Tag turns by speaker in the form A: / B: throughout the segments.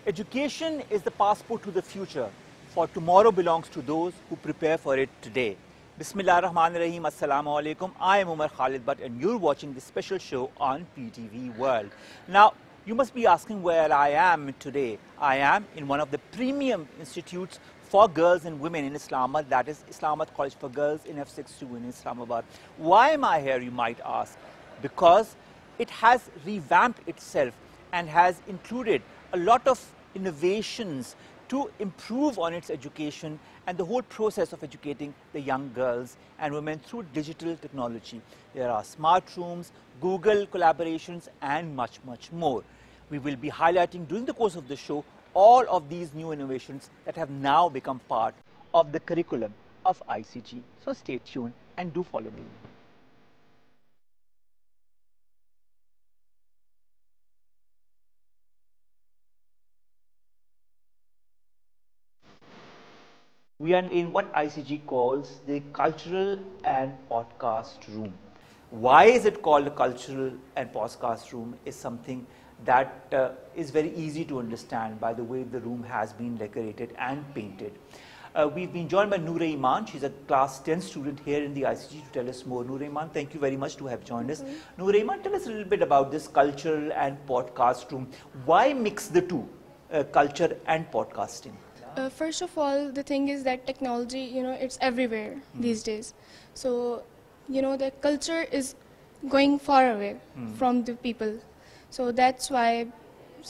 A: Education is the passport to the future, for tomorrow belongs to those who prepare for it today. Bismillah ar-Rahman ar-Rahim, Assalamu alaikum. I am Umar Khalid Bhatt and you're watching this special show on PTV World. Now, you must be asking where I am today. I am in one of the premium institutes for girls and women in Islamabad, that is Islamabad College for Girls in F62 in Islamabad. Why am I here, you might ask? Because it has revamped itself and has included a lot of innovations to improve on its education and the whole process of educating the young girls and women through digital technology. There are smart rooms, Google collaborations and much, much more. We will be highlighting during the course of the show all of these new innovations that have now become part of the curriculum of ICG. So stay tuned and do follow me. We are in what ICG calls the Cultural and Podcast Room. Why is it called a Cultural and Podcast Room is something that is very easy to understand by the way the room has been decorated and painted. We've been joined by Noor Iman. She's a class 10 student here in the ICG to tell us more. Noor Iman, thank you very much to have joined us. Noor Iman, tell us a little bit about this Cultural and Podcast Room. Why mix the two, culture and podcasting?
B: First of all, the thing is that technology, it's everywhere these days. So, the culture is going far away from the people. So that's why,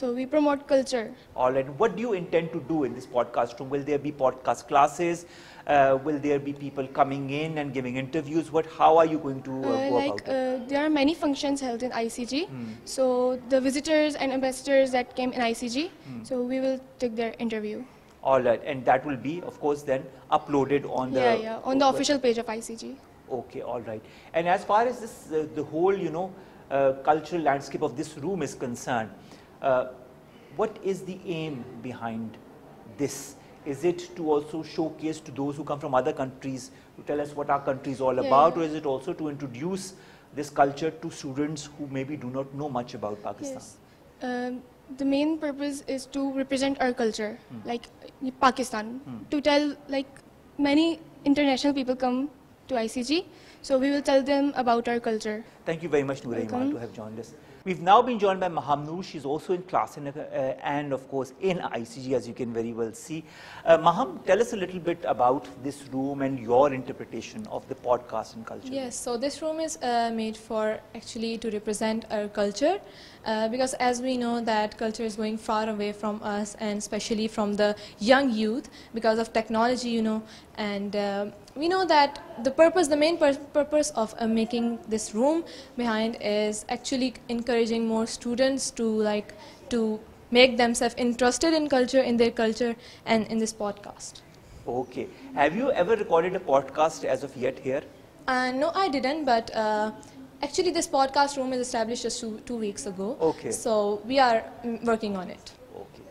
B: we promote culture.
A: All right. What do you intend to do in this podcast room? Will there be podcast classes? Will there be people coming in and giving interviews? How are you going to go about it?
B: There are many functions held in ICG. So the visitors and ambassadors that came in ICG, so we will take their interview.
A: All right, and that will be, of course, then uploaded on the
B: on the official page of ICG.
A: Okay, all right. And as far as this, the whole, cultural landscape of this room is concerned, what is the aim behind this? Is it to also showcase to those who come from other countries to tell us what our country is all about, or is it also to introduce this culture to students who maybe do not know much about Pakistan?
B: Yes. The main purpose is to represent our culture, like Pakistan, to tell many international people come to ICG, so we will tell them about our culture.
A: Thank you very much, Noor Iman, to have joined us. We've now been joined by Maham Noor. She's also in class and of course in ICG, as you can very well see. Maham, tell us a little bit about this room and your interpretation of the podcast and culture.
C: Yes, so this room is made for actually to represent our culture because as we know that culture is going far away from us and especially from the young youth because of technology, and we know that the main purpose of making this room behind is actually encouraging more students to make themselves interested in culture, in their culture, and in this podcast.
A: Okay. Have you ever recorded a podcast as of yet here?
C: No, I didn't, but actually this podcast room is established just two weeks ago.
A: Okay.
C: So we are working on it.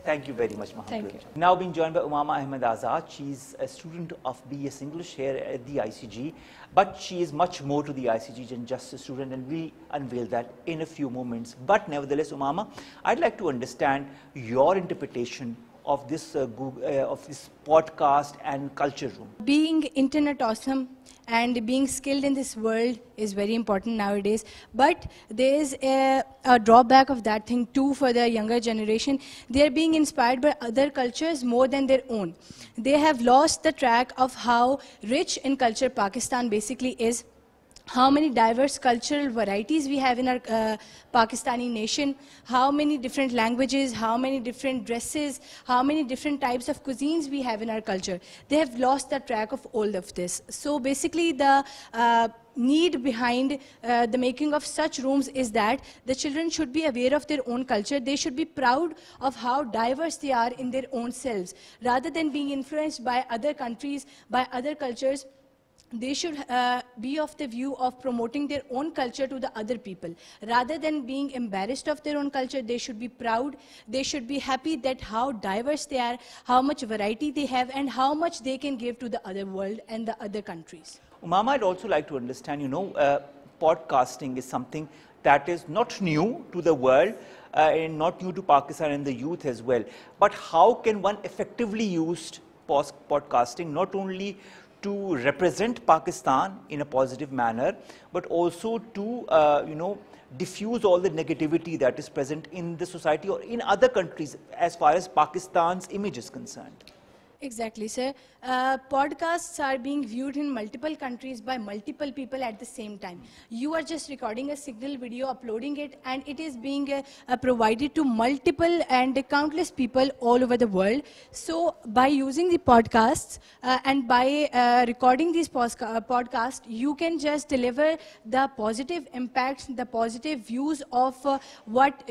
A: Thank you very much, Maham.
C: Thank you.
A: Now being joined by Umama Ahmed Azad. She's a student of BS English here at the ICG, but she is much more to the ICG than just a student, and we'll unveil that in a few moments. But nevertheless, Umama, I'd like to understand your interpretation of this podcast and culture room.
D: Being internet awesome and being skilled in this world is very important nowadays, but there is a drawback of that thing too for the younger generation. They are being inspired by other cultures more than their own. They have lost the track of how rich in culture Pakistan basically is, how many diverse cultural varieties we have in our Pakistani nation, how many different languages, how many different dresses, how many different types of cuisines we have in our culture. They have lost the track of all of this. So basically the need behind the making of such rooms is that the children should be aware of their own culture. They should be proud of how diverse they are in their own selves. Rather than being influenced by other countries, by other cultures, they should be of the view of promoting their own culture to the other people. Rather than being embarrassed of their own culture, they should be proud, they should be happy that how diverse they are, how much variety they have, and how much they can give to the other world and the other countries.
A: Umama, I'd also like to understand, podcasting is something that is not new to the world. and not new to Pakistan and the youth as well. But how can one effectively use podcasting not only to represent Pakistan in a positive manner, but also to diffuse all the negativity that is present in the society or in other countries as far as Pakistan's image is concerned?
D: Exactly, sir. Podcasts are being viewed in multiple countries by multiple people at the same time. You are just recording a signal video, uploading it, and it is being provided to multiple and countless people all over the world. So by using the podcasts and by recording these podcasts, you can just deliver the positive impacts, the positive views of what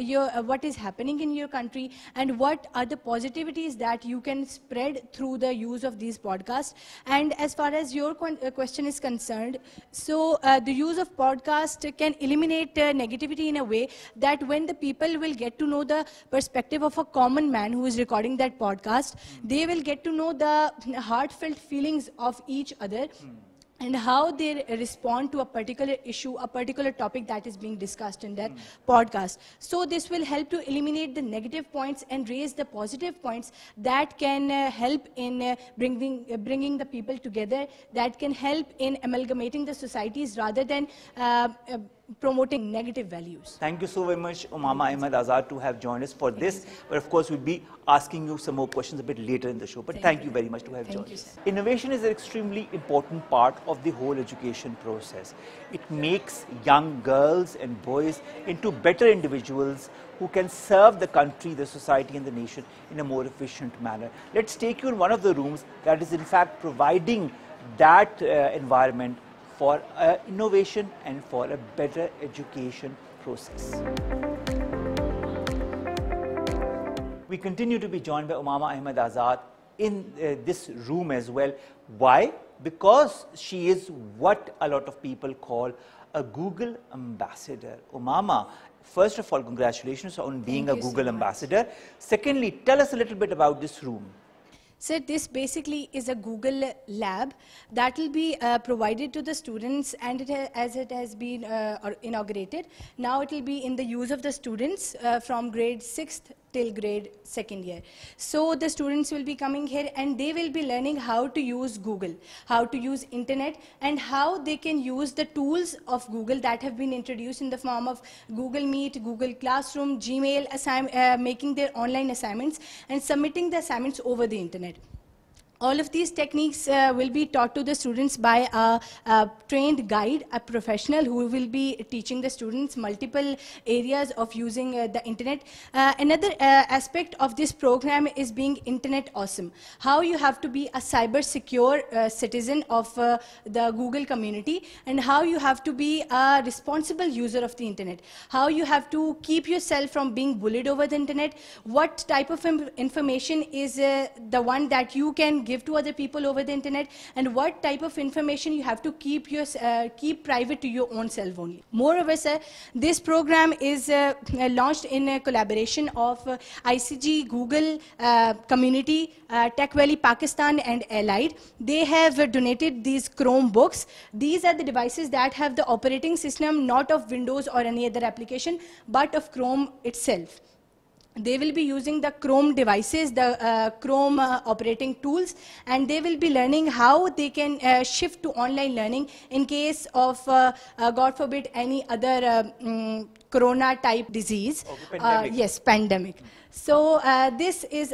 D: is happening in your country, and what are the positivities that you can spread through the use of these podcasts. And as far as your question is concerned, so the use of podcast can eliminate negativity in a way that when the people will get to know the perspective of a common man who is recording that podcast, they will get to know the heartfelt feelings of each other, and how they respond to a particular issue, a particular topic that is being discussed in that podcast. So this will help to eliminate the negative points and raise the positive points that can help in bringing the people together, that can help in amalgamating the societies rather than promoting negative values.
A: Thank you so very much, Umama Ahmed Azad, to have joined us for this. But of course, we'll be asking you some more questions a bit later in the show. But thank you very much to have joined us. Innovation is an extremely important part of the whole education process. It makes young girls and boys into better individuals who can serve the country, the society and the nation in a more efficient manner. Let's take you in one of the rooms that is in fact providing that environment for innovation and for a better education process. We continue to be joined by Umama Ahmed Azad in this room as well. Why? Because she is what a lot of people call a Google ambassador. Umama, first of all, congratulations on being a Google ambassador. Secondly, tell us a little bit about this room.
D: So this basically is a Google lab that will be provided to the students, and as it has been inaugurated, now it will be in the use of the students from grade 6th till grade 2nd year. So the students will be coming here and they will be learning how to use Google, how to use internet, and how they can use the tools of Google that have been introduced in the form of Google Meet, Google Classroom, Gmail, making their online assignments and submitting the assignments over the internet. All of these techniques will be taught to the students by a trained guide, a professional who will be teaching the students multiple areas of using the internet. Another aspect of this program is being internet awesome. How you have to be a cyber secure citizen of the Google community, and how you have to be a responsible user of the internet. How you have to keep yourself from being bullied over the internet. What type of information is the one that you can give to other people over the internet, and what type of information you have to keep private to your own self only. Moreover, sir, this program is launched in a collaboration of ICG, Google, Community, Tech Valley Pakistan and Allied. They have donated these Chromebooks. These are the devices that have the operating system not of Windows or any other application, but of Chrome itself. They will be using the Chrome devices, the Chrome operating tools, and they will be learning how they can shift to online learning in case of, God forbid, any other corona type disease.
A: Okay, pandemic.
D: Yes, pandemic. So this is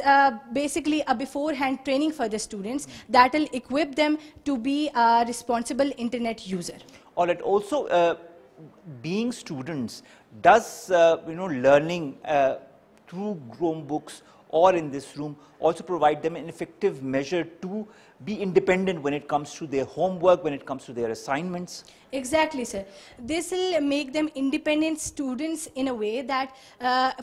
D: basically a beforehand training for the students that will equip them to be a responsible internet user.
A: All right. Also, being students, does learning through Chromebooks or in this room also provide them an effective measure to be independent when it comes to their homework, when it comes to their assignments?
D: Exactly, sir. This will make them independent students in a way that,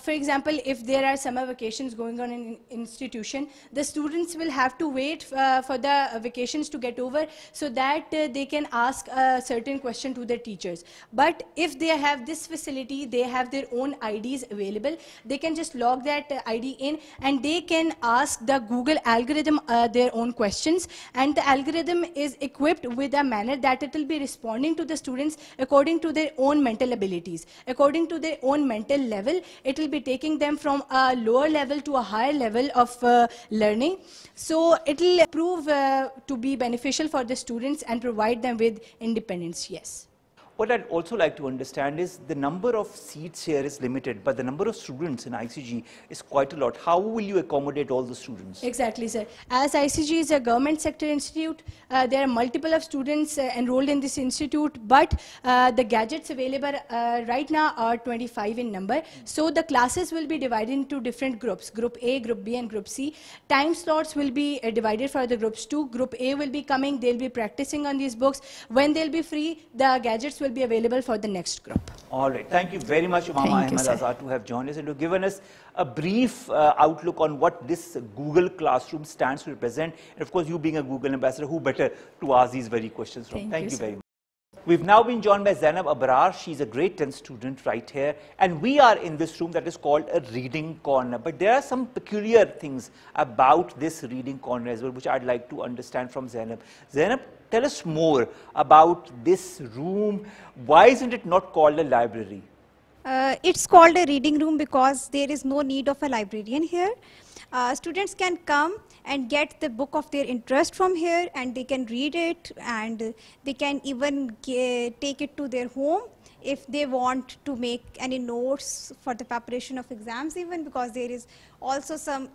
D: for example, if there are summer vacations going on in an institution, the students will have to wait for the vacations to get over so that they can ask a certain question to their teachers. But if they have this facility, they have their own IDs available, they can just log that ID in and they can ask the Google algorithm their own questions, and the algorithm is equipped with a manner that it will be responding to to the students according to their own mental abilities, according to their own mental level. It will be taking them from a lower level to a higher level of learning. So it will prove to be beneficial for the students and provide them with independence, yes.
A: What I'd also like to understand is the number of seats here is limited, but the number of students in ICG is quite a lot. How will you accommodate all the students?
D: Exactly, sir. As ICG is a government sector institute, there are multiple of students enrolled in this institute, but the gadgets available right now are 25 in number. So the classes will be divided into different groups, Group A, Group B, and Group C. Time slots will be divided for the groups too. Group A will be coming, they'll be practicing on these books. When they'll be free, the gadgets will be available for the next group.
A: All right. Thank you very much, Umama Ahmed Azad, to have joined us and to given us a brief outlook on what this Google Classroom stands to represent. And of course, you being a Google ambassador, who better to ask these very questions from? Thank you very much. We've now been joined by Zainab Abrar. She's a grade 10 student right here. And we are in this room that is called a reading corner. But there are some peculiar things about this reading corner as well, which I'd like to understand from Zainab. Zainab, tell us more about this room. Why isn't it not called a library?
E: It's called a reading room because there is no need of a librarian here. Students can come and get the book of their interest from here, and they can read it, and they can even take it to their home if they want to make any notes for the preparation of exams, even, because there is also some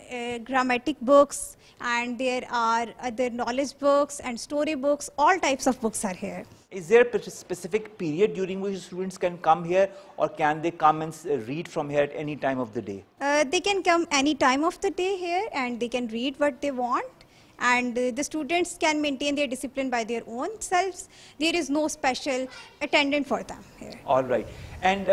E: grammatic books, and there are other knowledge books and story books. All types of books are here.
A: Is there a specific period during which students can come here, or can they come and read from here at any time of the day?
E: They can come any time of the day here, and they can read what they want. And the students can maintain their discipline by their own selves. There is no special attendant for them here.
A: All right. And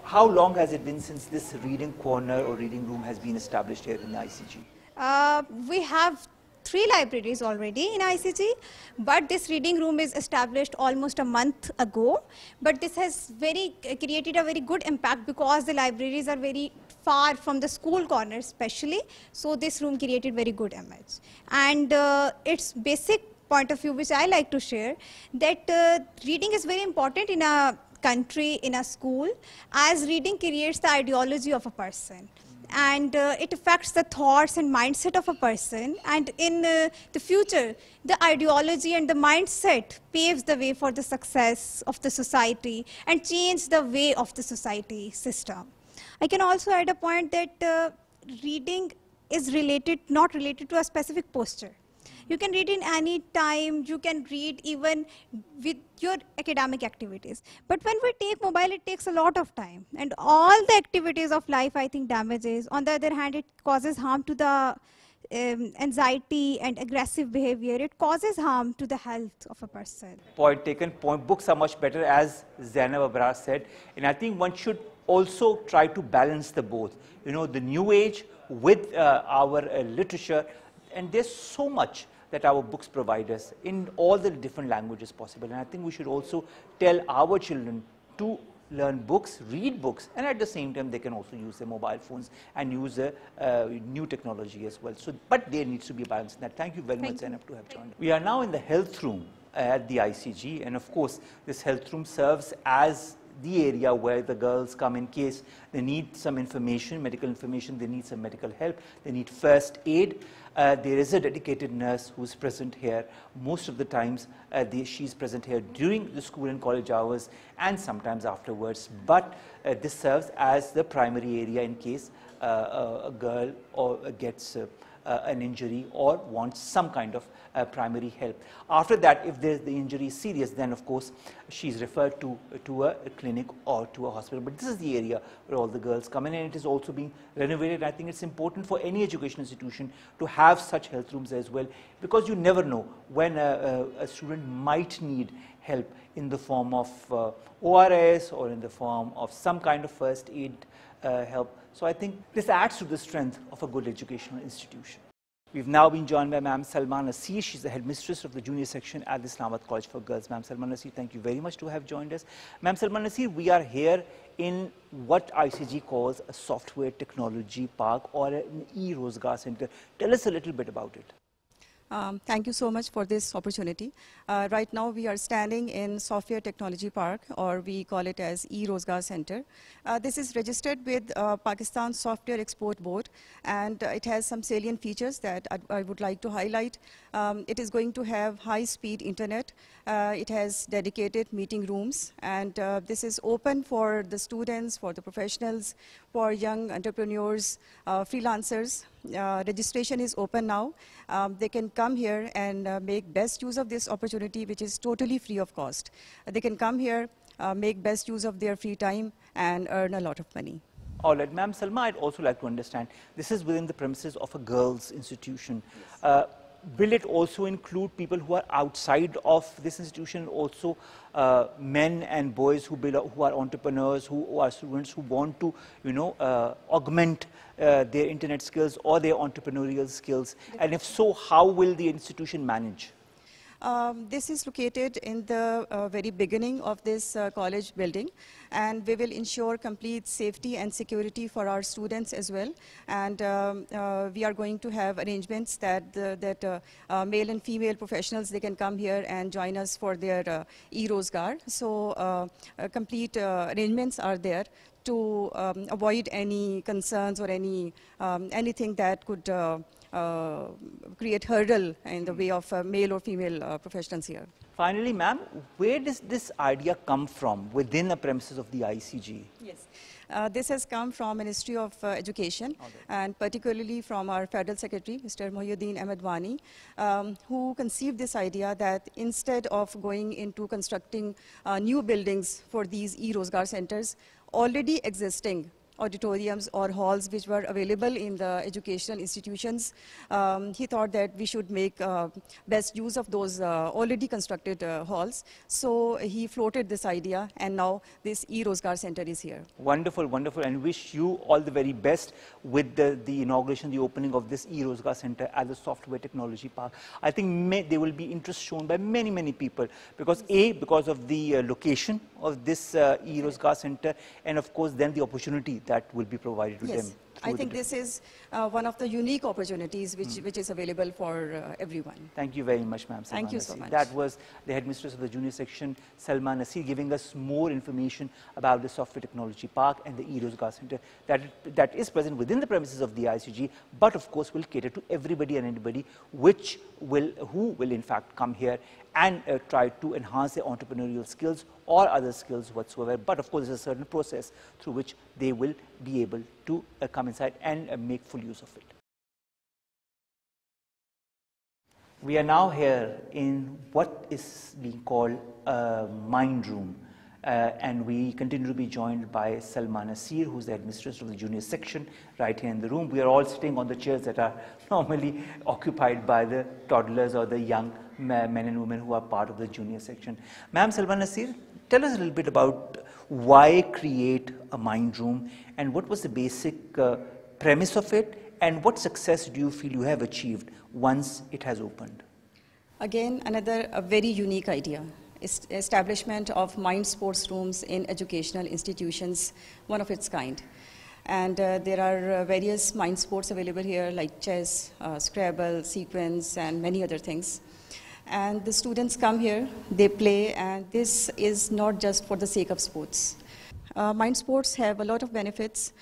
A: how long has it been since this reading corner or reading room has been established here in the ICG?
E: We have 3 libraries already in ICG, but this reading room is established almost a month ago. But this has created a very good impact because the libraries are very far from the school corners especially. So this room created very good image. And its basic point of view, which I like to share, that reading is very important in a country, in a school, as reading creates the ideology of a person. And it affects the thoughts and mindset of a person, and in the future, the ideology and the mindset paves the way for the success of the society and change the way of the society system. I can also add a point that reading is not related to a specific posture. You can read in any time, you can read even with your academic activities. But when we take mobile, it takes a lot of time. And all the activities of life, I think, damages. On the other hand, it causes harm to the anxiety and aggressive behavior. It causes harm to the health of a person.
A: Point taken. Books are much better, as Zainab Abrar said. And I think one should also try to balance the both. You know, the new age with our literature. And there's so much that our books provide us in all the different languages possible. And I think we should also tell our children to learn books, read books, and at the same time they can also use their mobile phones and use new technology as well. So, but there needs to be a balance in that. Thank you very much, Zainab, to have joined. We are now in the health room at the ICG, and of course this health room serves as the area where the girls come in case they need some information, medical information, they need some medical help, they need first aid. There is a dedicated nurse who's present here. Most of the times she's present here during the school and college hours and sometimes afterwards. But this serves as the primary area in case a girl gets an injury or wants some kind of primary help. After that, if the injury is serious, then of course she's referred to a clinic or to a hospital. But this is the area where all the girls come in, and it is also being renovated. I think it's important for any education institution to have such health rooms as well, because you never know when a student might need help in the form of ORS or in the form of some kind of first aid help. So I think this adds to the strength of a good educational institution. We've now been joined by Ma'am Salma Nasir. She's the headmistress of the junior section at the Islamabad College for Girls. Ma'am Salma Nasir, thank you very much to have joined us. Ma'am Salma Nasir, we are here in what ICG calls a software technology park or an e-Rozgar center. Tell us a little bit about it.
F: Thank you so much for this opportunity. Right now we are standing in Software Technology Park, or we call it as E-Rozgar Center. This is registered with Pakistan Software Export Board, and it has some salient features that I would like to highlight. It is going to have high-speed internet. It has dedicated meeting rooms, and this is open for the students, for the professionals, for young entrepreneurs, freelancers. Registration is open now. They can come here and make best use of this opportunity, which is totally free of cost. They can come here, make best use of their free time, and earn a lot of money.
A: All right, Ma'am Salma, I'd also like to understand, this is within the premises of a girls' institution. Will it also include people who are outside of this institution, also men and boys who are entrepreneurs, who are students who want to, augment their internet skills or their entrepreneurial skills? And if so, how will the institution manage?
F: This is located in the very beginning of this college building, and we will ensure complete safety and security for our students as well. And we are going to have arrangements that male and female professionals, they can come here and join us for their e-Rozgar. So complete arrangements are there to avoid any concerns or anything that could create hurdle in the way of male or female professionals here.
A: Finally, ma'am, where does this idea come from within the premises of the ICG?
F: Yes. This has come from Ministry of Education, and particularly from our Federal Secretary, Mr. Mohyuddin Ahmed Wani, who conceived this idea that instead of going into constructing new buildings for these e-Rozgar centers, already existing auditoriums or halls which were available in the educational institutions, he thought that we should make best use of those already constructed halls. So he floated this idea, and now this e-Rozgar Center is here.
A: Wonderful, wonderful, and wish you all the very best with the inauguration, the opening of this e-Rozgar Center at the Software Technology Park. I think there will be interest shown by many, many people because because of the location of this e-Rozgar Center, and of course then the opportunity that will be provided to them.
F: I think this is one of the unique opportunities which is available for everyone.
A: Thank you very much, ma'am.
F: Thank you so much.
A: That was the headmistress of the junior section, Salma Nasir, giving us more information about the Software Technology Park and the e-Rozgar Center that is present within the premises of the ICG, but of course will cater to everybody and anybody who will in fact come here and try to enhance their entrepreneurial skills or other skills whatsoever. But of course, there's a certain process through which they will be able to come inside and make full use of it. We are now here in what is being called a mind room. And we continue to be joined by Salma Nasir, who's the headmistress of the junior section, right here in the room. We are all sitting on the chairs that are normally occupied by the toddlers or the young men and women who are part of the junior section. Ma'am Salma Nasir, tell us a little bit about why create a mind room and what was the basic premise of it, and what success do you feel you have achieved once it has opened?
F: Again, a very unique idea. Establishment of mind sports rooms in educational institutions, one of its kind. And there are various mind sports available here like chess, Scrabble, sequence, and many other things. And the students come here, they play, and this is not just for the sake of sports. Mind sports have a lot of benefits.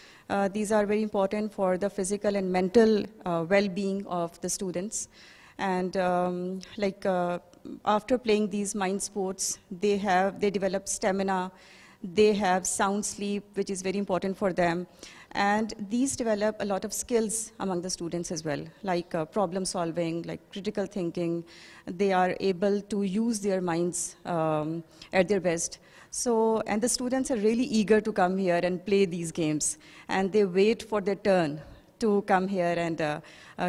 F: These are very important for the physical and mental well-being of the students. And after playing these mind sports, they develop stamina, they have sound sleep, which is very important for them. And these develop a lot of skills among the students as well, like problem solving, like critical thinking. They are able to use their minds at their best. So, and the students are really eager to come here and play these games. And they wait for their turn to come here and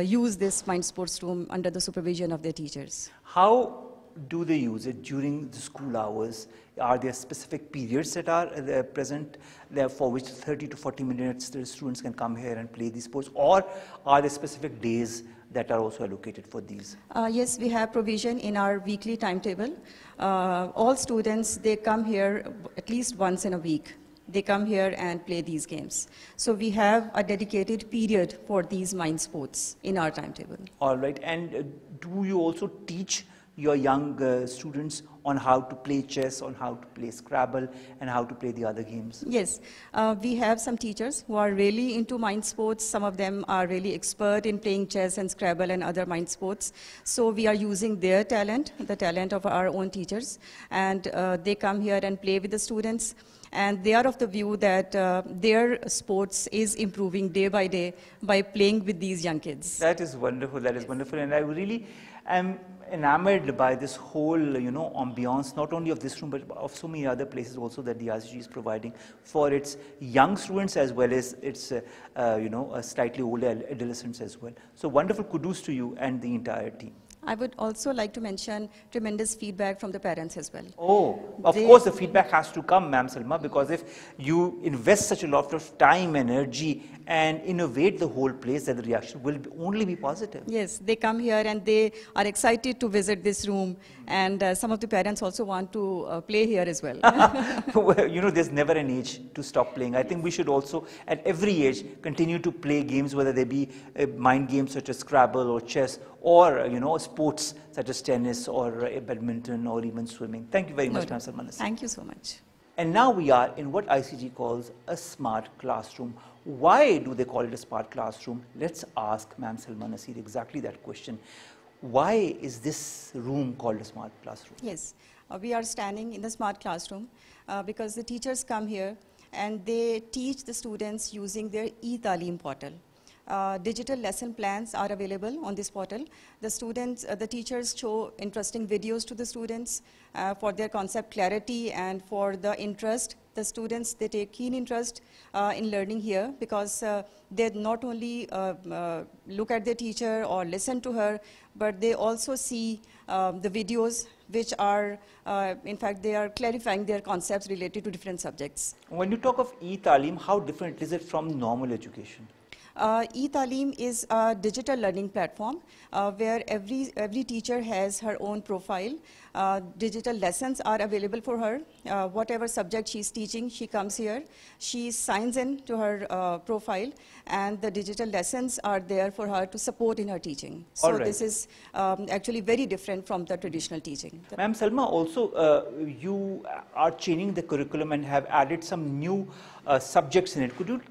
F: use this mind sports room under the supervision of their teachers.
A: How do they use it during the school hours? Are there specific periods that are present there for which 30 to 40 minutes the students can come here and play these sports, or are there specific days that are also allocated for these?
F: Yes, we have provision in our weekly timetable. All students, they come here at least once in a week. they come here and play these games. So we have a dedicated period for these mind sports in our timetable.
A: All right. And do you also teach your young students on how to play chess, on how to play Scrabble, and how to play the other games?
F: Yes, we have some teachers who are really into mind sports. Some of them are really expert in playing chess and Scrabble and other mind sports. So we are using their talent, the talent of our own teachers, and they come here and play with the students. And they are of the view that their sports is improving day by day by playing with these young kids.
A: That is wonderful. That is wonderful. And I really am enamored by this whole, ambiance, not only of this room, but of so many other places also that the ICG is providing for its young students as well as its, slightly older adolescents as well. So wonderful kudos to you and the entire team.
F: I would also like to mention tremendous feedback from the parents as well.
A: Oh, of course the feedback has to come, Ma'am Salma, because if you invest such a lot of time, energy and innovate the whole place, then the reaction will only be positive.
F: Yes, they come here and they are excited to visit this room, and some of the parents also want to play here as well.
A: Well, there's never an age to stop playing. I think we should also, at every age, continue to play games, whether they be mind games such as Scrabble or chess, or sports such as tennis or badminton or even swimming. Thank you very much, Ma'am Salma.
F: Thank you so much.
A: And now we are in what ICG calls a smart classroom. Why do they call it a smart classroom? Let's ask Ma'am Salma Nasir exactly that question. Why is this room called a smart classroom?
F: Yes, we are standing in the smart classroom because the teachers come here and they teach the students using their e-Talim portal. Digital lesson plans are available on this portal. The students, the teachers show interesting videos to the students for their concept clarity and for the interest. The students, they take keen interest in learning here because they not only look at their teacher or listen to her, but they also see the videos which are, in fact, they are clarifying their concepts related to different subjects.
A: When you talk of e-Talim, how different is it from normal education?
F: E-Talim is a digital learning platform where every teacher has her own profile. Digital lessons are available for her. Whatever subject she's teaching, she comes here. She signs in to her profile, and the digital lessons are there for her to support in her teaching. So this is actually very different from the traditional teaching.
A: Ma'am Salma, also you are changing the curriculum and have added some new subjects in it. Could you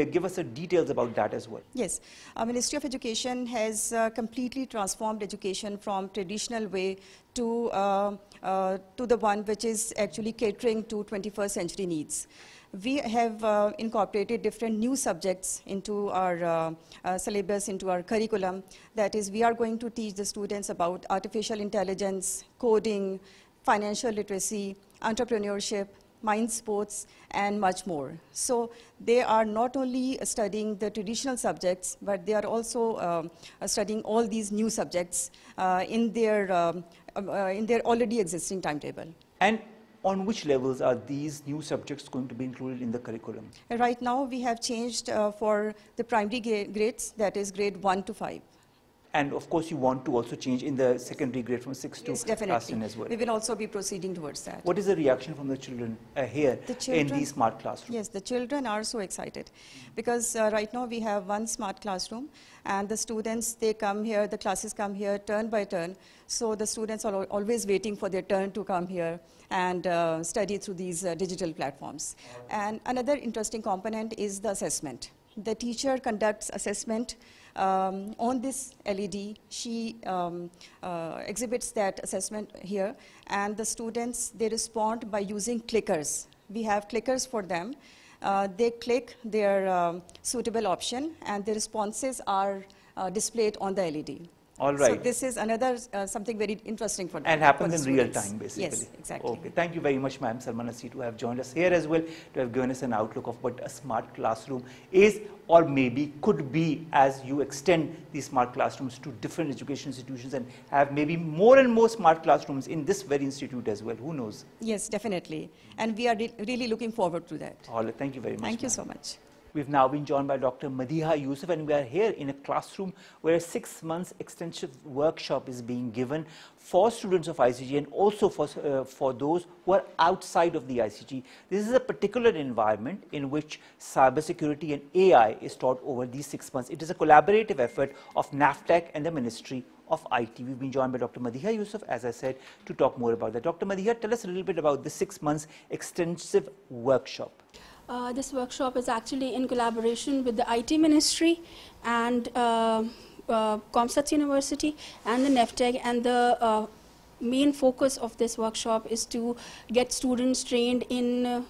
A: give us the details about that as well?
F: Yes, Ministry of Education has completely transformed education from traditional way to the one which is actually catering to 21st century needs. We have incorporated different new subjects into our syllabus, into our curriculum. That is, we are going to teach the students about artificial intelligence, coding, financial literacy, entrepreneurship, mind sports, and much more. So they are not only studying the traditional subjects, but they are also studying all these new subjects in their already existing timetable.
A: And on which levels are these new subjects going to be included in the curriculum?
F: Right now we have changed for the primary grades, that is grade 1 to 5.
A: And of course, you want to also change in the secondary grade from 6 to class 10 as well.
F: We will also be proceeding towards that.
A: What is the reaction from the children here in these smart classrooms?
F: Yes, the children are so excited because right now we have one smart classroom, and the students, they come here, the classes come here turn by turn. So the students are always waiting for their turn to come here and study through these digital platforms. And another interesting component is the assessment. The teacher conducts assessment on this LED. She exhibits that assessment here, and the students, they respond by using clickers. We have clickers for them. They click their suitable option, and the responses are displayed on the LED.
A: All right.
F: So this is another something very interesting for them.
A: And happens in real time, basically.
F: Yes, exactly.
A: Okay. Thank you very much, Ma'am Salma Nasir, to have joined us here as well, to have given us an outlook of what a smart classroom is, or maybe could be, as you extend these smart classrooms to different education institutions and have maybe more and more smart classrooms in this very institute as well. Who knows?
F: Yes, definitely. And we are really looking forward to that.
A: All right. Thank you very much.
F: Thank you so much.
A: We've now been joined by Dr. Madiha Yusuf, and we are here in a classroom where a 6 months extensive workshop is being given for students of ICG and also for those who are outside of the ICG. This is a particular environment in which cybersecurity and AI is taught over these 6 months. It is a collaborative effort of NAFTAC and the Ministry of IT. We've been joined by Dr. Madiha Yusuf, as I said, to talk more about that. Dr. Madiha, tell us a little bit about the 6 months extensive workshop.
G: This workshop is actually in collaboration with the IT Ministry and Comsats University and the NEFTEC, and the main focus of this workshop is to get students trained in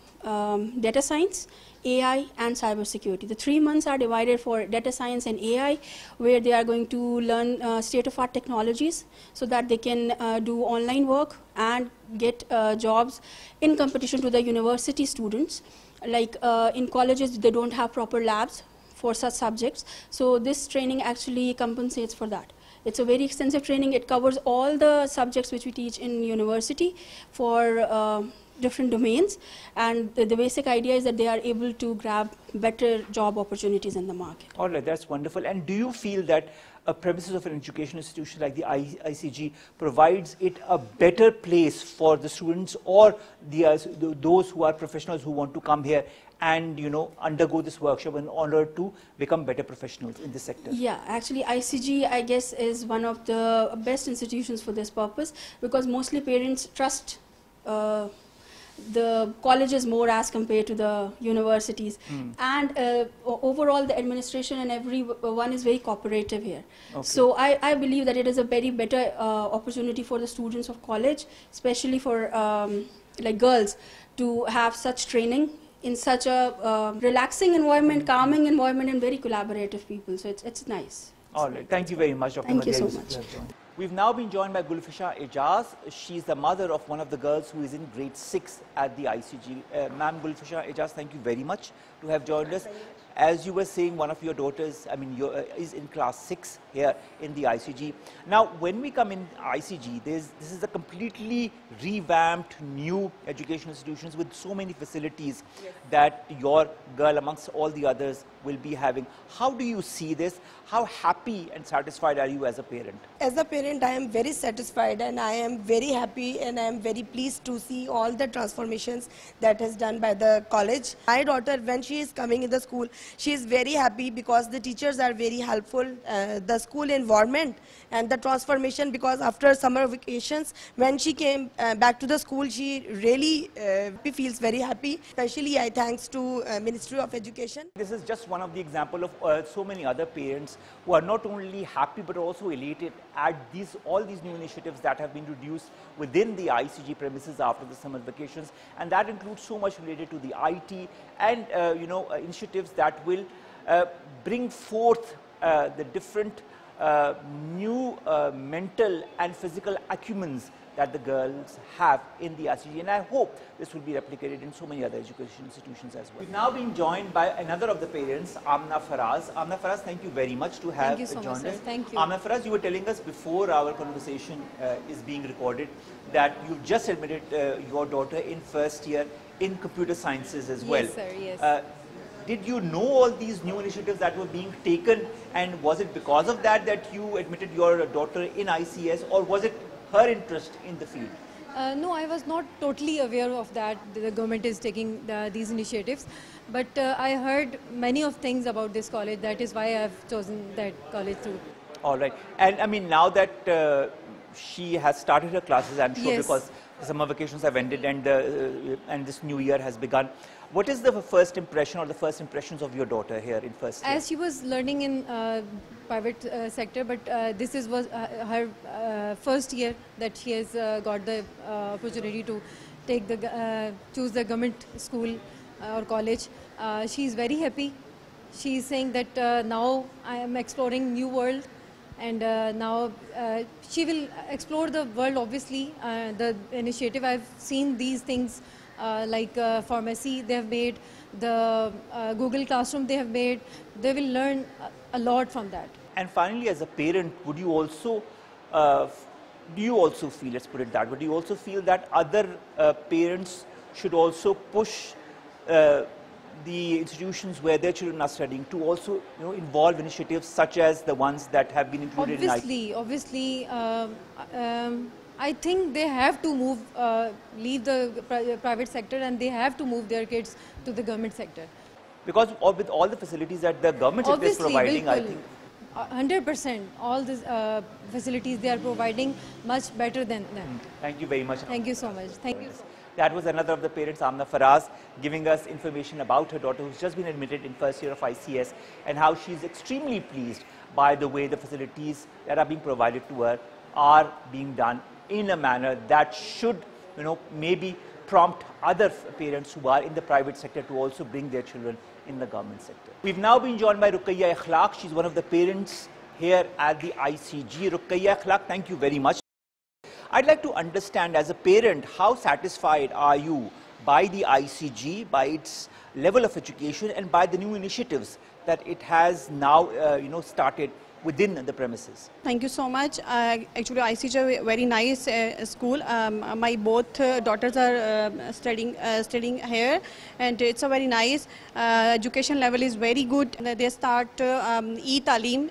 G: data science, AI and cybersecurity. The 3 months are divided for data science and AI, where they are going to learn state-of-art technologies so that they can do online work and get jobs in competition to the university students. Like in colleges, they don't have proper labs for such subjects. So this training actually compensates for that. It's a very extensive training. It covers all the subjects which we teach in university for different domains. And the basic idea is that they are able to grab better job opportunities in the market.
A: All right, that's wonderful. And do you feel that a premises of an educational institution like the ICG provides it a better place for the students or those who are professionals who want to come here and, you know, undergo this workshop in order to become better professionals in this sector?
G: Yeah, actually ICG, I guess, is one of the best institutions for this purpose, because mostly parents trust the colleges more as compared to the universities. And overall the administration and everyone is very cooperative here. Okay. So I believe that it is a very better opportunity for the students of college, especially for like girls, to have such training in such a relaxing environment, calming environment, and very collaborative people. So it's nice.
A: All right, thank you very much, Dr.
G: Thank you
A: Madiha
G: so
A: Yusuf.
G: much.
A: We've now been joined by Gulfisha Ejaz. She's the mother of one of the girls who is in grade 6 at the ICG. Ma'am Gulfisha Ejaz, thank you very much to have joined us. As you were saying, one of your daughters, is in class 6 here in the ICG. Now, when we come in ICG, this is a completely revamped new education institutions with so many facilities that your girl, amongst all the others, will be having. How do you see this? How happy and satisfied are you as a parent?
H: As a parent, I am very satisfied and I am very happy and I am very pleased to see all the transformations that is done by the college. My daughter, when she is coming in the school, she is very happy because the teachers are very helpful, the school environment and the transformation, because after summer vacations, when she came back to the school, she really feels very happy. Especially I thanks to Ministry of Education.
A: This is just one of the example of so many other parents who are not only happy but also elated at all these new initiatives that have been introduced within the ICG premises after the summer vacations, and that includes so much related to the IT and initiatives that will bring forth the different new mental and physical acumens that the girls have in the ICG, and I hope this will be replicated in so many other education institutions as well. We've now been joined by another of the parents, Amna Faraz. Amna Faraz, thank you very much to have joined us.
C: Thank you.
A: Amna Faraz, you were telling us before our conversation is being recorded that you just admitted your daughter in first year in computer sciences as well.
C: Yes, sir, yes.
A: Did you know all these new initiatives that were being taken, and was it because of that that you admitted your daughter in ICS, or was it her interest in the field?
I: No, I was not totally aware of that. The government is taking these initiatives, but I heard many of things about this college. That is why I have chosen that college too.
A: All right, and I mean, now that she has started her classes, I'm sure,
I: Yes.
A: because the summer vacations have ended and this new year has begun. What is the first impression or the first impressions of your daughter here in first year?
I: As she was learning in private sector, but this was her first year that she has got the opportunity to take choose the government school or college. She is very happy. She is saying that now I am exploring new world, and now she will explore the world. Obviously, the initiative, I've seen these things like pharmacy they have made, the Google Classroom they have made. They will learn a lot from that.
A: And finally, as a parent, would you also do you also feel, let's put it that way, do you also feel that other parents should also push the institutions where their children are studying to also involve initiatives such as the ones that have been included in ICG?
I: Obviously, I think they have to move, leave the private sector, and they have to move their kids to the government sector.
A: Because with all the facilities that the government sector is providing, I think
I: 100%, all these facilities they are providing much better than them.
A: Thank you very much.
I: Thank you so much. Thank you.
A: That was another of the parents, Amna Faraz, giving us information about her daughter who's just been admitted in first year of ICS and how she's extremely pleased by the way the facilities that are being provided to her are being done in a manner that should, maybe prompt other parents who are in the private sector to also bring their children in the government sector. We've now been joined by Ruqayya Akhlaq. She's one of the parents here at the ICG. Ruqayya Akhlaq, thank you very much. I'd like to understand, as a parent, how satisfied are you by the ICG, by its level of education and by the new initiatives that it has now started within the premises?
J: Thank you so much. Actually, ICG is a very nice school. My both daughters are studying here, and it's a very nice education level is very good. They start e-Talim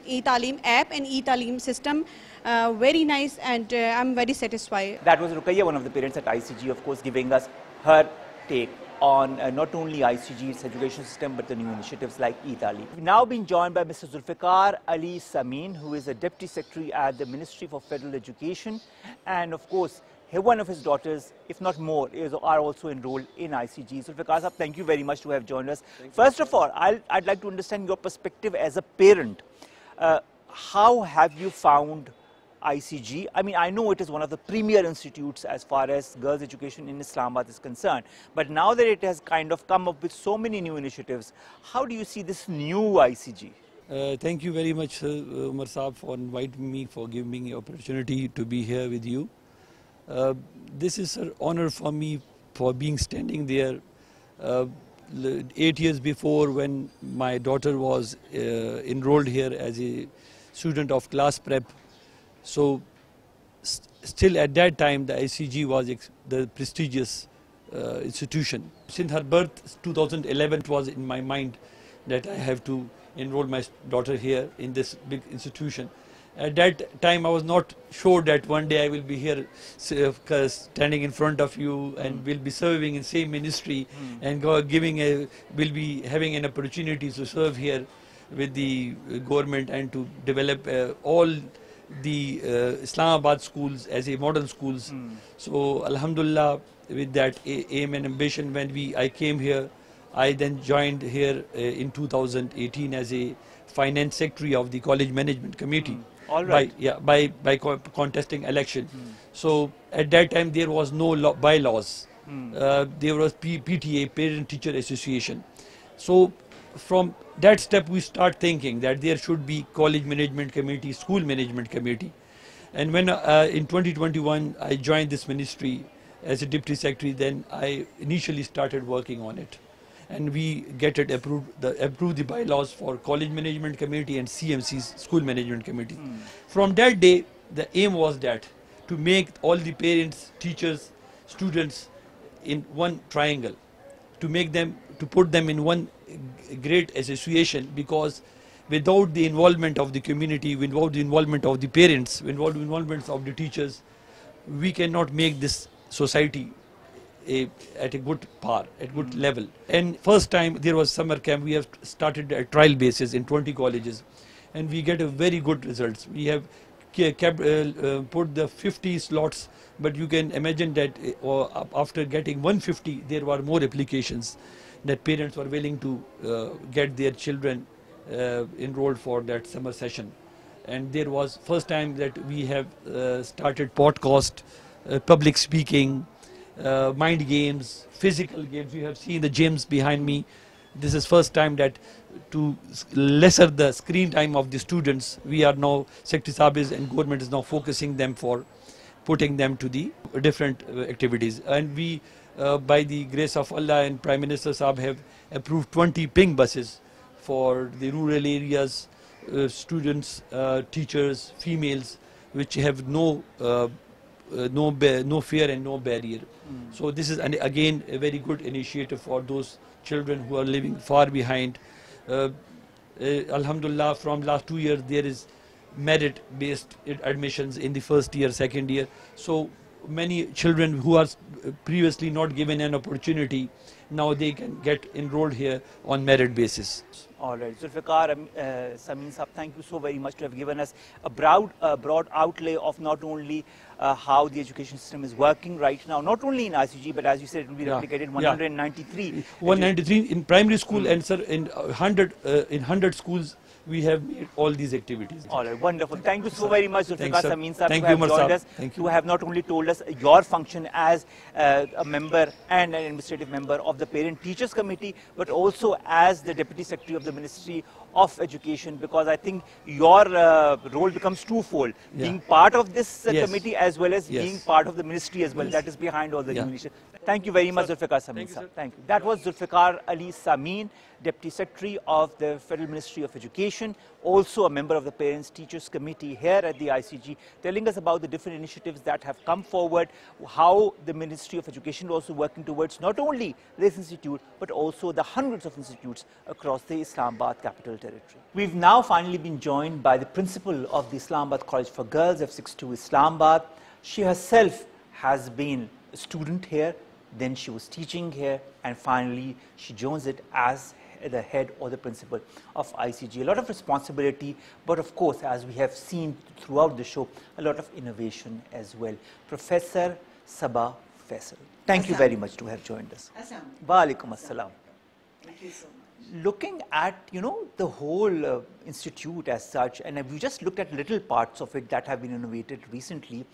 J: app and e-Talim system. Very nice, and I'm very satisfied.
A: That was Ruqayya, one of the parents at ICG, of course, giving us her take on not only ICG's education system but the new initiatives like e-Talim. We've now been joined by Mr. Zulfikar Ali Samin, who is a Deputy Secretary at the Ministry for Federal Education, and of course one of his daughters, if not more, are also enrolled in ICG. Zulfikar Sahab, thank you very much to have joined us. First of all, I'd like to understand your perspective as a parent. How have you found ICG? I mean, I know it is one of the premier institutes as far as girls' education in Islamabad is concerned, but now that it has kind of come up with so many new initiatives, how do you see this new ICG?
K: Thank you very much, Umar Saab, for inviting me, for giving me the opportunity to be here with you. This is an honor for me for being standing there 8 years before, when my daughter was enrolled here as a student of class prep. So still at that time the ICG was the prestigious institution. Since her birth, 2011, it was in my mind that I have to enroll my daughter here in this big institution. At that time I was not sure that one day I will be here standing in front of you and will be serving in same ministry and will be having an opportunity to serve here with the government and to develop all the Islamabad schools as a modern schools. So Alhamdulillah, with that aim and ambition, when I came here, I then joined here in 2018 as a finance secretary of the college management committee.
A: All right.
K: By contesting election. So at that time there was no bylaws. There was PTA, Parent Teacher Association. So from that step we start thinking that there should be college management committee, school management committee. And when in 2021 I joined this ministry as a deputy secretary, then I initially started working on it. And we get it approved the bylaws for college management committee and CMC's school management committee. From that day, the aim was that to make all the parents, teachers, students in one triangle, to put them in one great association, because without the involvement of the community, without the involvement of the parents, without the involvement of the teachers, we cannot make this society at a good par, at good level. And first time there was summer camp, we have started at trial basis in 20 colleges, and we get a very good results. We have put the 50 slots, but you can imagine that after getting 150, there were more applications that parents were willing to get their children enrolled for that summer session. And there was first time that we have started podcast, public speaking, mind games, physical games. You have seen the gyms behind me. This is first time that to lesser the screen time of the students, we are now, Secretary Sabis and government is now focusing them for putting them to the different activities. And we, by the grace of Allah and Prime Minister Saab, have approved 20 ping buses for the rural areas, students, teachers, females, which have no fear and no barrier. So this is again a very good initiative for those children who are living far behind. Alhamdulillah, from last 2 years there is merit-based admissions in the first year, second year. So many children who are previously not given an opportunity, now they can get enrolled here on merit basis.
A: All right, Zulfikar, Sameen Saab, thank you so very much to have given us a broad outlay of not only how the education system is working right now, not only in ICG, but as you said, it will be replicated 193.
K: 193 in primary school, and sir, in 100 schools we have made all these activities.
A: All right, wonderful. Thank you so very much, Zulfikar Sameen Saab,
K: Thank
A: to have
K: you,
A: joined us,
K: Thank
A: to
K: you.
A: have not only told us your function as a member and an administrative member of the Parent Teachers Committee, but also as the Deputy Secretary of the Ministry of Education, because I think your role becomes twofold, being part of this committee as well as being part of the ministry as well. That is behind all the initiatives. Thank you very much, Zulfikar Sameen Saab. Thank you. That was Zulfikar Ali Sameen, Deputy Secretary of the Federal Ministry of Education, also a member of the Parents Teachers Committee here at the ICG, telling us about the different initiatives that have come forward, how the Ministry of Education is also working towards not only this institute, but also the hundreds of institutes across the Islamabad Capital Territory. We've now finally been joined by the principal of the Islamabad College for Girls, F62 Islamabad. She herself has been a student here, then she was teaching here, and finally she joins it as the head or the principal of ICG. A lot of responsibility, but of course, as we have seen throughout the show, a lot of innovation as well. Professor Sabah Faisal, thank you very much to have joined us. Wa alaikum assalam.
L: Thank you so much.
A: Looking at, the whole institute as such, and we just looked at little parts of it that have been innovated recently,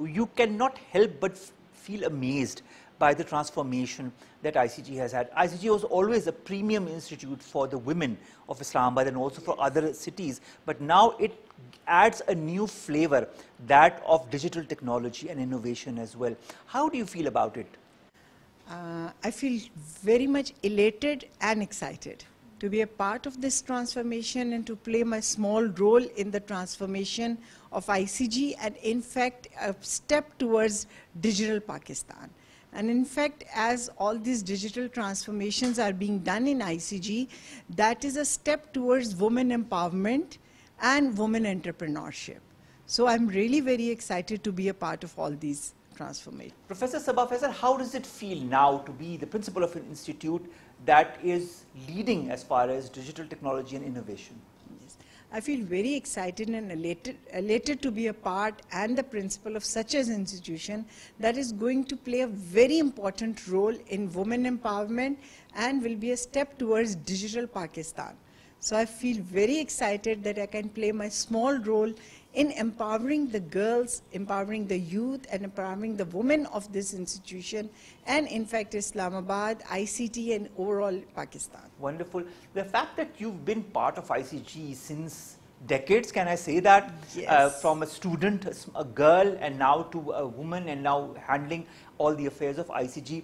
A: you cannot help but feel amazed by the transformation that ICG has had. ICG was always a premium institute for the women of Islamabad and also for other cities, but now it adds a new flavor, that of digital technology and innovation as well. How do you feel about it?
L: I feel very much elated and excited to be a part of this transformation and to play my small role in the transformation of ICG, and in fact a step towards digital Pakistan. And in fact, as all these digital transformations are being done in ICG, that is a step towards women empowerment and women entrepreneurship. So I'm really very excited to be a part of all these transformations.
A: Professor Sabah Faisal, how does it feel now to be the principal of an institute that is leading as far as digital technology and innovation?
L: I feel very excited and elated to be a part and the principal of such an institution that is going to play a very important role in women empowerment and will be a step towards digital Pakistan. So I feel very excited that I can play my small role in empowering the girls, empowering the youth, and empowering the women of this institution, and in fact Islamabad, ICT, and overall Pakistan.
A: Wonderful. The fact that you've been part of ICG since decades, can I say that?
L: Yes.
A: From a student, a girl, and now to a woman, and now handling all the affairs of ICG.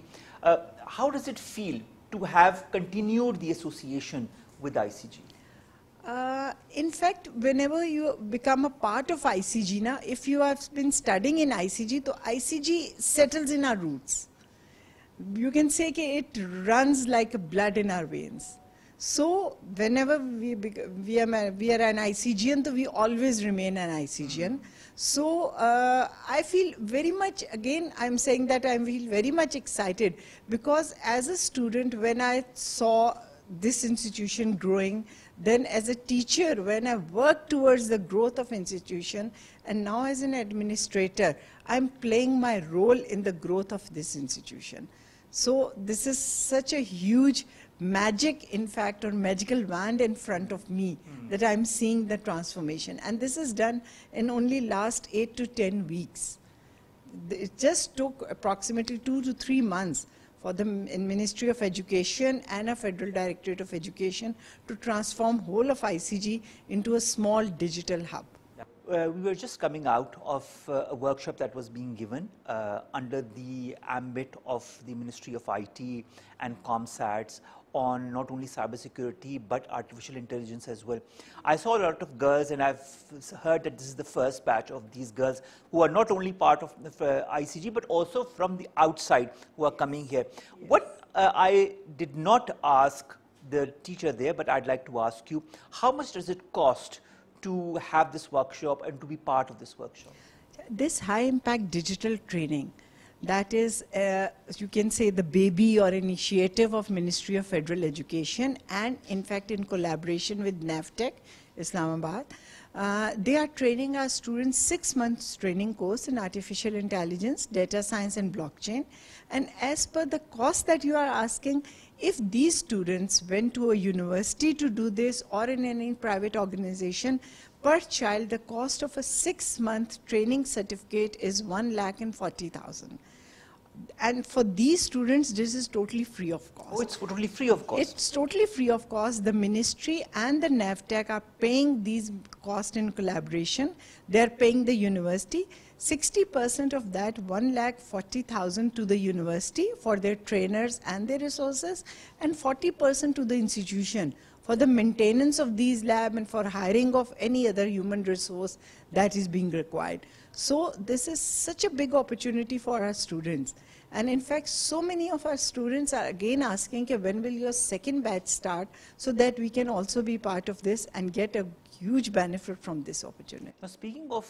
A: How does it feel to have continued the association with ICG?
L: In fact, whenever you become a part of ICG, now, if you have been studying in ICG, so ICG settles in our roots. You can say that it runs like blood in our veins. So whenever we are an ICGian, so we always remain an ICGian. So I feel very much, again I'm saying that I feel very much excited, because as a student, when I saw this institution growing, then as a teacher, when I worked towards the growth of institution, and now as an administrator, I'm playing my role in the growth of this institution. So this is such a huge magic, in fact, or magical wand in front of me, that I'm seeing the transformation. And this is done in only last 8 to 10 weeks. It just took approximately 2 to 3 months for the Ministry of Education and a Federal Directorate of Education to transform whole of ICG into a small digital hub.
A: We were just coming out of a workshop that was being given under the ambit of the Ministry of IT and ComSats on not only cybersecurity but artificial intelligence as well. I saw a lot of girls, and I've heard that this is the first batch of these girls who are not only part of ICG but also from the outside who are coming here. What I did not ask the teacher there, but I'd like to ask you, how much does it cost to have this workshop and to be part of this workshop?
L: This high-impact digital training, that is, you can say, the baby or initiative of Ministry of Federal Education, and in fact in collaboration with NEWSROOM, Islamabad. They are training our students 6 months training course in artificial intelligence, data science and blockchain. And as per the cost that you are asking, if these students went to a university to do this or in any private organization, per child the cost of a 6-month training certificate is 1,40,000. And for these students, this is totally free of cost.
A: Oh, it's totally free of cost.
L: It's totally free of cost. The ministry and the NEWSROOM are paying these costs in collaboration. They're paying the university. 60% of that 1,40,000 to the university for their trainers and their resources, and 40% to the institution for the maintenance of these labs and for hiring of any other human resource that is being required. So this is such a big opportunity for our students. And in fact, so many of our students are again asking, when will your second batch start, so that we can also be part of this and get a huge benefit from this opportunity.
A: Now, speaking of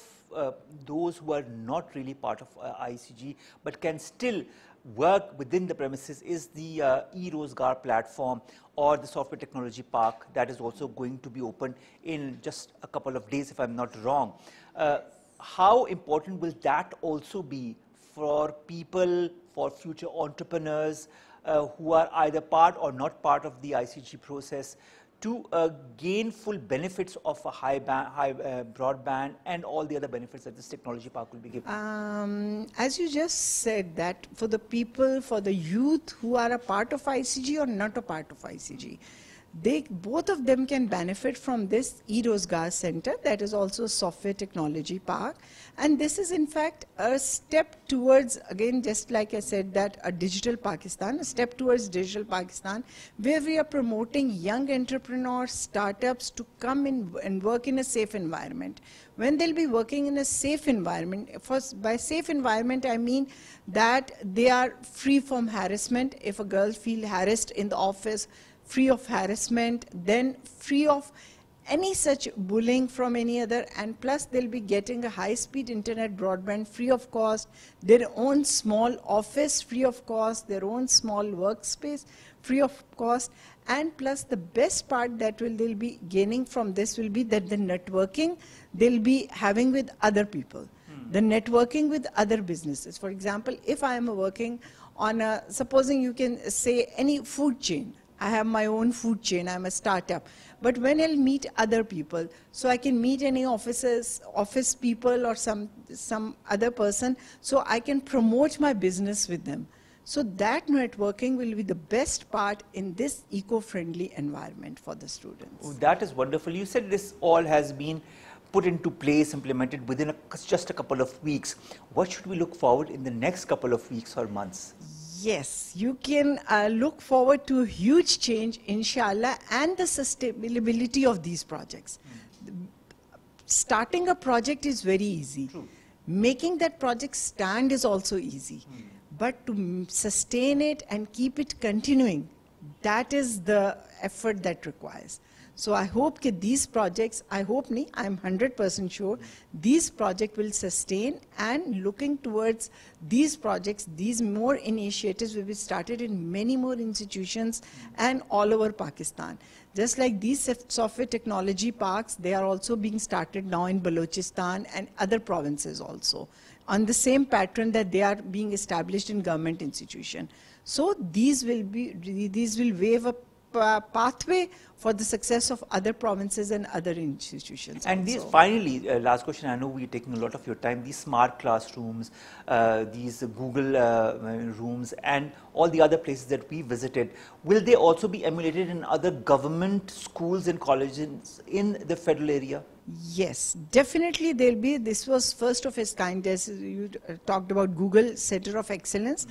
A: those who are not really part of ICG but can still work within the premises, is the e-Rozgar platform or the software technology park that is also going to be open in just a couple of days, if I'm not wrong. How important will that also be for people, for future entrepreneurs who are either part or not part of the ICG process, to gain full benefits of a high broadband and all the other benefits that this technology park will be giving?
L: As you just said, that for the people, for the youth who are a part of ICG or not a part of ICG, both of them can benefit from this e-Rozgar Center, that is also a software technology park. And this is in fact a step towards, again, just like I said, that a digital Pakistan, a step towards digital Pakistan, where we are promoting young entrepreneurs, startups to come in and work in a safe environment. When they'll be working in a safe environment, by safe environment I mean that they are free from harassment. If a girl feels harassed in the office, free of harassment, then free of any such bullying from any other, and plus they'll be getting a high-speed internet broadband free of cost, their own small office free of cost, their own small workspace free of cost, and plus the best part that they'll be gaining from this will be that the networking they'll be having with other people, the networking with other businesses. For example, if I am working on a, supposing you can say any food chain, I have my own food chain, I'm a startup. But when I'll meet other people, so I can meet any office people or some other person, so I can promote my business with them. So that networking will be the best part in this eco-friendly environment for the students.
A: Oh, that is wonderful. You said this all has been put into place, implemented within just a couple of weeks. What should we look forward in the next couple of weeks or months?
L: Yes, you can look forward to a huge change, inshallah, and the sustainability of these projects. Starting a project is very easy.
A: True.
L: Making that project stand is also easy. But to sustain it and keep it continuing, that is the effort that requires. So I hope that these projects, I'm 100% sure, these projects will sustain, and looking towards these projects, these more initiatives will be started in many more institutions and all over Pakistan. Just like these software technology parks, they are also being started now in Balochistan and other provinces also, on the same pattern that they are being established in government institutions. So these will wave a pathway for the success of other provinces and other institutions.
A: And these, finally, last question, I know we're taking a lot of your time, these smart classrooms, these Google rooms and all the other places that we visited, will they also be emulated in other government schools and colleges in the federal area?
L: Yes, definitely there'll be. This was first of its kind, as you talked about Google Center of Excellence.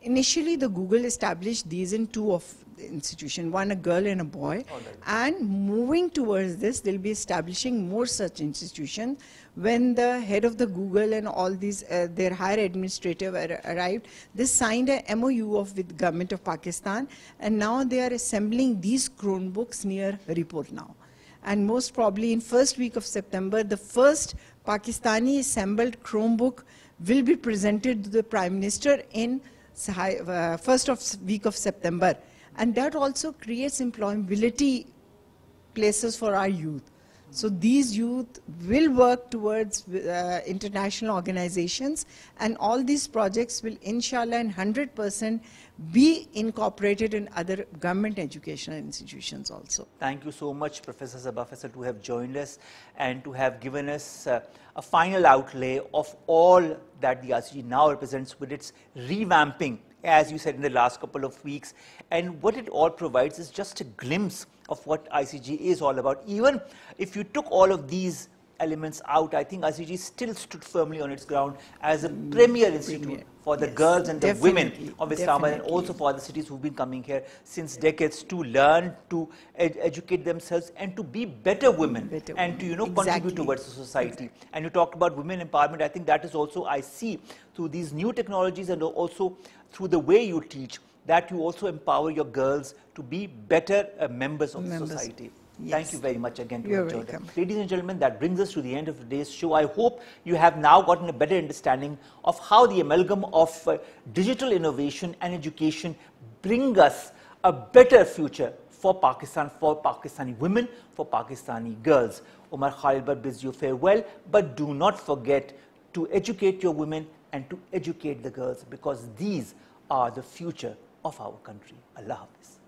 L: initially the Google established these in two of the institution, one a girl and a boy, and moving towards this, they'll be establishing more such institutions. When the head of the Google and all these, their higher administrative arrived, they signed a MOU with government of Pakistan, and now they are assembling these Chromebooks near Report now. And most probably in first week of September, the first Pakistani assembled Chromebook will be presented to the Prime Minister in first week of September. And that also creates employability places for our youth. So these youth will work towards international organizations, and all these projects will inshallah and 100% be incorporated in other government educational institutions also.
A: Thank you so much, Professor Sabah Faisal, to have joined us and to have given us a final outlay of all that the ICG now represents with its revamping, as you said, in the last couple of weeks. And what it all provides is just a glimpse of what ICG is all about. Even if you took all of these elements out, I think ICG still stood firmly on its ground as a premier institute for the girls and the women of Islamabad, and also for the cities who've been coming here since decades to learn, to educate themselves and to be better women and to, contribute towards the society. And you talked about women empowerment. I think that is also, I see through these new technologies and also through the way you teach, that you also empower your girls to be better members of society. Thank you very much again.
L: You're welcome.
A: Ladies and gentlemen, that brings us to the end of today's show. I hope you have now gotten a better understanding of how the amalgam of digital innovation and education bring us a better future for Pakistan, for Pakistani women, for Pakistani girls. Umar Khalid Bhatt bids you farewell, but do not forget to educate your women and to educate the girls, because these are the future of our country. Allah Hafiz.